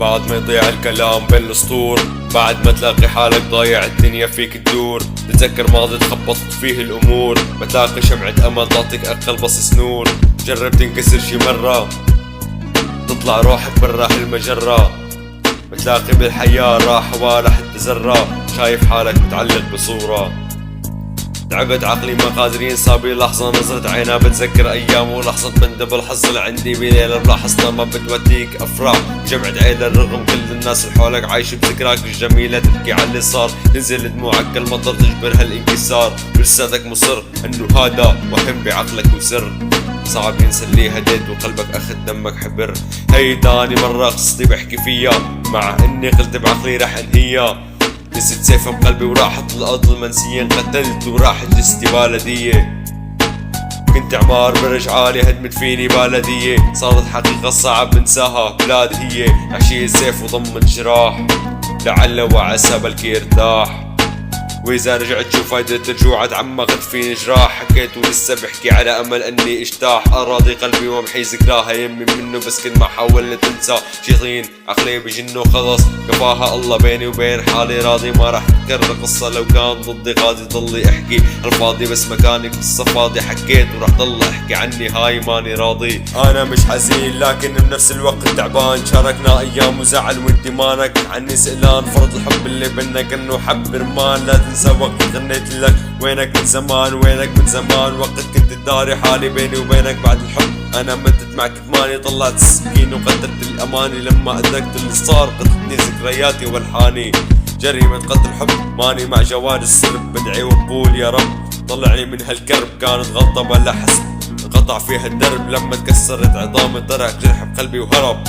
بعد ما يضيع الكلام بين الاسطور، بعد ما تلاقي حالك ضايع الدنيا فيك تدور، تتذكر ماضي تخبطت فيه الامور، بتلاقي شمعة امل تعطيك اقل بس نور. جرب تنكسر شي مرة، تطلع روحك برا المجرة، بتلاقي بالحياة راحة ولا حتى ذرة، شايف حالك متعلق بصورة. تعبت عقلي ما قادر ينسى بلحظة، نظرة عينها بتذكر أيام ولحظة بندب الحظ اللي عندي بليلة بلاحظتها ما بتوديك أفراح. جمعة عيلة رغم كل الناس اللي حولك عايش بذكراك الجميلة، تبكي على اللي صار تنزل دموعك كالمطر تجبرها الانكسار، ولساتك مصر انه هذا وهم بعقلك وسر، صعب ينسى اللي هديت وقلبك اخذ دمك حبر. هي تاني مرة قصتي بحكي فيها، مع اني قلت بعقلي رح انهيها، نسيت سيفها بقلبي وراحت الارض المنسية، انقتلت وراحت جثتي بلدية. كنت عمار برج عالي هدمت فيني بلدية، صارت حقيقة صعب انساها بلاد هي، عشية سيف وضمت جراح، لعل وعسى بلكي يرتاح. واذا رجعت شوف فايدة الرجوع تعمقت فيني جراح، حكيت ولسه بحكي على امل اني اجتاح، اراضي قلبي وامحي ذكراها يمي منه، بس كل ما حاولت انسى شي طين عقلي بجنه خلص كفاها الله، بيني وبين حالي راضي ما راح تكرر قصة، لو كان ضدي قاضي ضلي احكي الفاضي، بس مكاني قصة فاضي حكيت وراح ضل احكي عني هاي ماني راضي. انا مش حزين لكن بنفس الوقت تعبان، شاركنا ايام وزعل وانت مانك عني سئلان، فرض الحب اللي بينا كانه حب رمان، لا تنسى وقت غنيت لك وينك من زمان، وينك من زمان وقت كنت داري حالي بيني وبينك بعد الحب، انا مدت معك كماني طلعت السكين وقدرت الاماني، لما ادركت اللي صار قتلتني ذكرياتي والحاني، جريمة قتل حب ماني مع جواد السرب، بدعي وبقول يا رب طلعني من هالكرب، كانت غلطة ولا حسب انقطع فيها الدرب، لما تكسرت عظامي طرح جرح بقلبي وهرب.